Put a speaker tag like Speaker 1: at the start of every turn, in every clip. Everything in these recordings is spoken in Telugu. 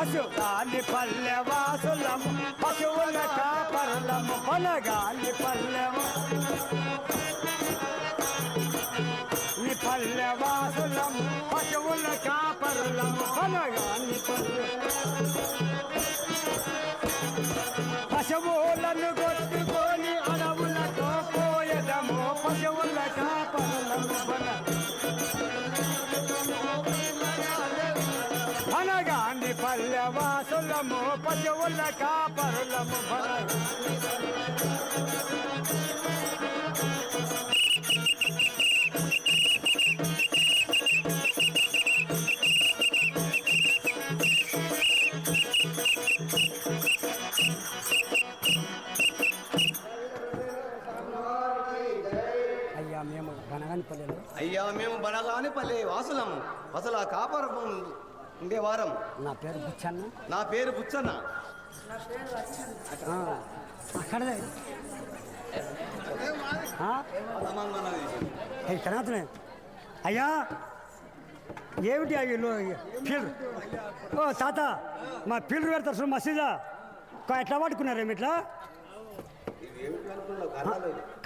Speaker 1: పశుగాలి పల్లె వాసులము పశువుల కాపరులము పనగాలి పల్లె పల్లె వాసులము పశువుల కాపరులము పనగాలి పల్లె పశువులను కొట్టుకొని అడవులతో పోయదము పశువుల కాపరులము పనగాండి పల్లె వాసులము పశువుల కాపరులము
Speaker 2: అయ్యా మేము బనగానిపల్లి వాసులము అసలు ఆ కాపరం ఉండేవారం.
Speaker 1: నా పేరు బుచ్చన్న.
Speaker 2: నా పేరు బుచ్చన్న.
Speaker 1: అక్కడదే అయ్యా ఏమిటి అవి ఫీల్డ్? ఓ తాత మా ఫీల్డ్ పెడతారు చూడు మసీదా ఎట్లా పట్టుకున్నారేమి ఇట్లా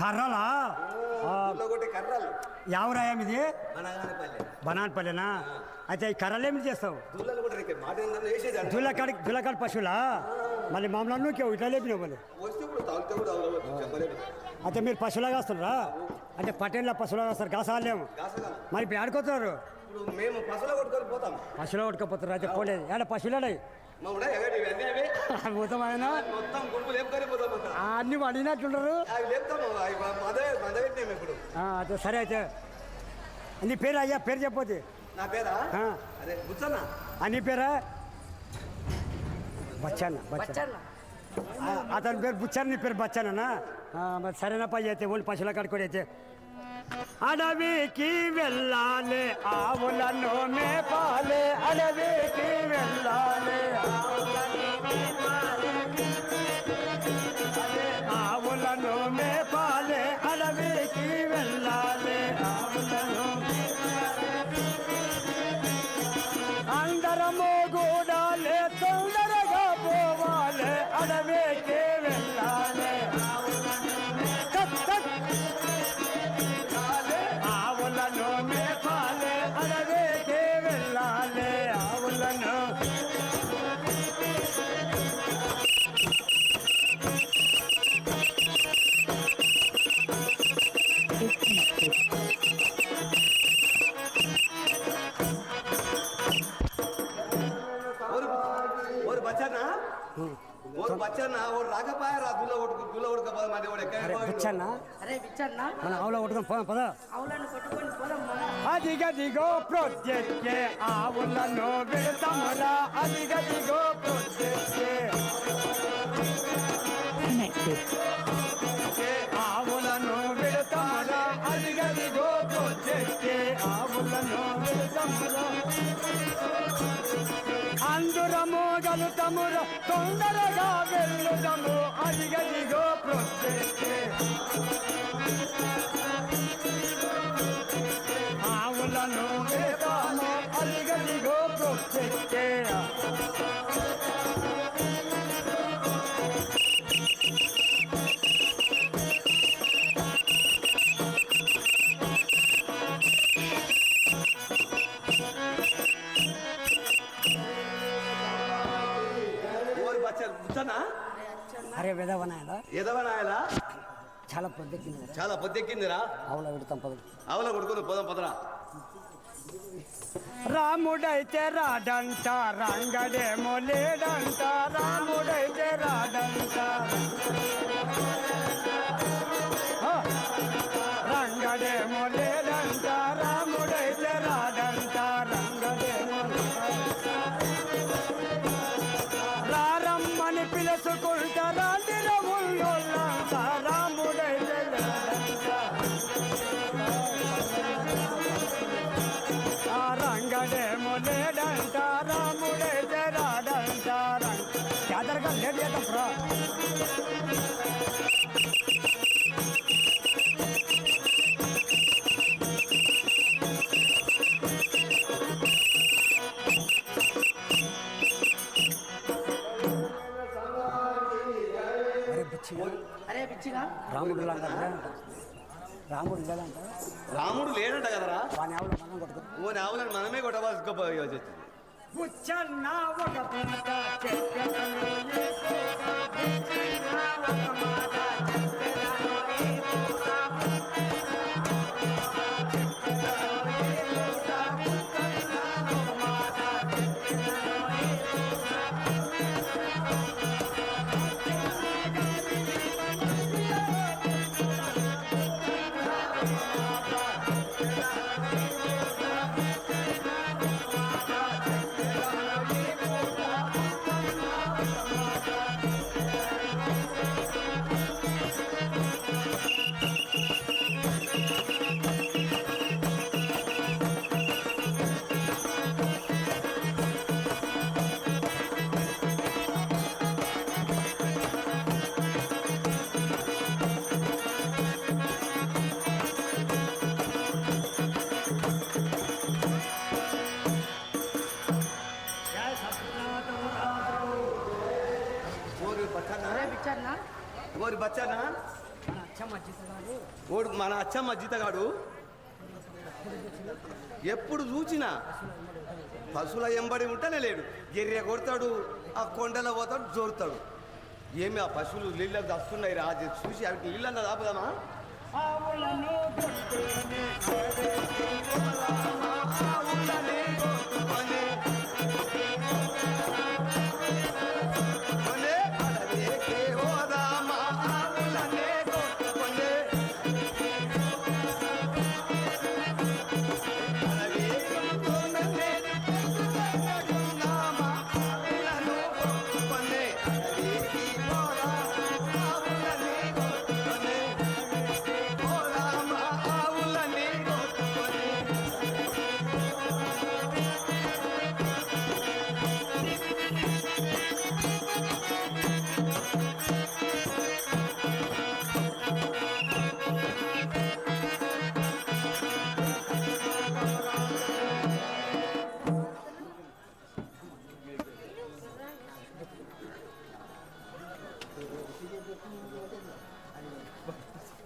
Speaker 1: కర్రలా? ఎవరాయా ఇది? బనాన్పల్లినా? అయితే ఈ కర్రలు ఏమి చేస్తావు? దుల్లకాడి పశువులా? మళ్ళీ మామూలు నువ్వు ఇట్లా లేపినావు మళ్ళీ. అయితే మీరు పశువులాగా వస్తున్నారా? అంటే పటేళ్ళ పశువులాగా వస్తారు కాసాలేము. మరి ఇప్పుడు ఆడుకోతున్నారు పశువులు కొట్టుకోపోతారు. అయితే పోలేదు ఏడ పశువులు పోతాం ఆయన అన్ని అడిగినట్టుంటారు. అదే సరే అయితే నీ పేరు అయ్యా పేరు చెప్పొద్దు.
Speaker 2: నా పేరా బుచ్చన్న.
Speaker 1: నీ పేరా? బచ్చన్న. అతని పేరు బుచ్చన్న, నీ పేరు బచ్చన్ననా? మరి సరేనా పై అయితే ఓళ్ళు పశువుల కడుకొని అయితే అడవికి వెళ్ళాలి ఆవులను మేపాలి అడవికి వెళ్ళాలి ఆవులను మేపాలి అడవికి వెళ్ళాలి ఆవులను అందరము కూడాలి తొందరగా పోవాలి అడవికి వెళ్ళాలి ఆవులను మేపాలి అడవికి వెళ్ళాలి ఆవులను మన ఆవులో కొట్టుకొని పోదాం పద. అదిగదిగో ప్రొద్దుకే ఆవులను వెళ్తామురా అదిగదిగో ప్రొద్దుకే ఆవులను వెళ్తామురా అదిగదిగో ప్రొద్దుకే ఆవులను వెళ్తామురా అందరము గలుతమురా తొందరగా వెళ్ళుదము అదిగదిగో ప్రొద్దుకే ఆవులను వేదాము అదిగదిగో ప్రొద్దుకే అరే విధవనాయలా
Speaker 2: ఎదవనాయలా
Speaker 1: చాలా పొద్దెక్కింది.
Speaker 2: చాలా పొద్దెక్కిందిరా.
Speaker 1: ఆవుల పెడతాం పద.
Speaker 2: ఆవుల కొడుకుని పోదాం పదరా.
Speaker 1: రాముడైతే రాడంట రంగడేమో లేడంట రాముడైతే రాడంట రంగడేమో లేడంట రాముడైతే రాడంట రంగడేమో రారమ్మని పిలుచుకుంటారా తిరవుల్లోళ్ళంట రాముడైతే రంగడేమో లేడంట రాముడైతే రాడంట జాతరగా లేట్ చేద్దాం బ్రో.
Speaker 3: ఏ పిచ్చిగా
Speaker 1: రాముడు రాముడు లేదంట
Speaker 2: రాముడు లేడంట కదరా
Speaker 1: వాని ఆవుల మనం కొట్టుకో
Speaker 2: ఓ నావులను మనమే కొట్టవలసిపోయి వచ్చింది
Speaker 1: బుచ్చన్న ఒక మాట చెప్పెదను ఏకోగా, బుచ్చన్న ఒక మాట చెప్పెదను ఏకోగా,
Speaker 2: ఓరి బచ్చన్న
Speaker 3: ఏ పిచ్చన్నా
Speaker 2: ఓరి బచ్చన్న ఓడు మన అచ్చమ్మ జీతగాడు ఎప్పుడు చూచినా పశువుల ఎంబడి ఉంటేనే లేడు ఎర్ర కొడతాడు ఆ కొండలో పోతాడు జోరుతాడు ఏమి ఆ పశువులు నీళ్ళకి దస్తున్నాయి రా అది చూసి అవి నీళ్ళన్నా దాపుదామా
Speaker 1: ఆవులను కొట్టేనే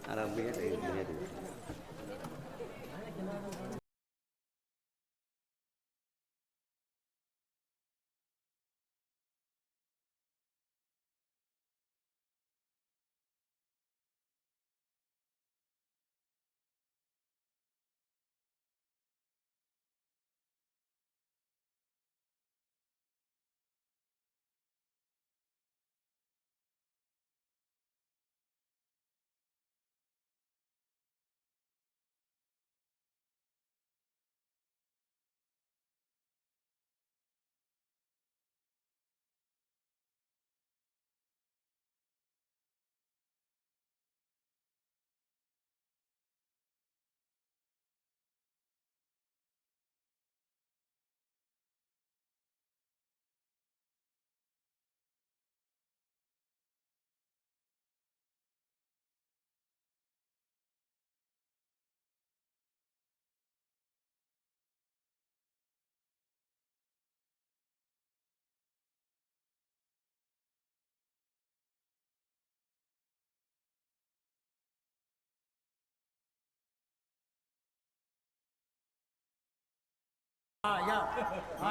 Speaker 2: అలా మేది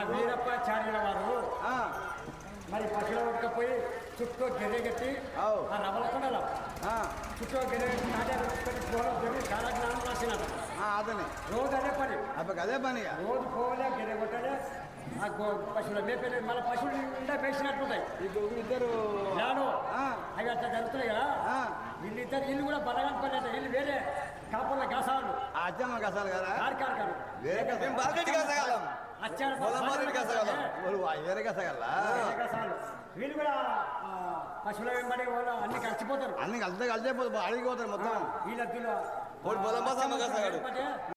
Speaker 2: వీరప్పాచార్యుల వారు మరి పశువుల ఉడకపోయి చుట్టూ గెర్రెగట్టి ఆ రవలకొండలో చుట్టూ గెర్రెగట్టి నాట్యాలు పోవడం జరిగి చాలా జ్ఞానం రాసినారు అదనే
Speaker 1: రోజు అదే పని
Speaker 2: అదే పని
Speaker 1: రోజు పోలే గెర్రెగొట్టలే ఆ పశువుల మేపలే మళ్ళీ పశువులు నిండా వేసినట్టుంటాయి
Speaker 2: ఇద్దరు
Speaker 1: లాను అవి అట్లా జరుగుతున్నాయి కదా వీళ్ళిద్దరు ఇల్లు కూడా బలగాని పని అంటే ఇల్లు వేరే కాపుల గసాలు
Speaker 2: అచ్చమ్మ కసాలు కదా
Speaker 1: కార్కారు
Speaker 2: వచ్చారు వేరే కసగల
Speaker 1: వీళ్ళు కూడా పశువుల వెంబడి వాళ్ళు అన్ని కలిసిపోతారు
Speaker 2: అన్ని కలిసిపోతారు అడిగిపోతారు మొత్తం
Speaker 1: వీళ్ళ
Speaker 2: పొలం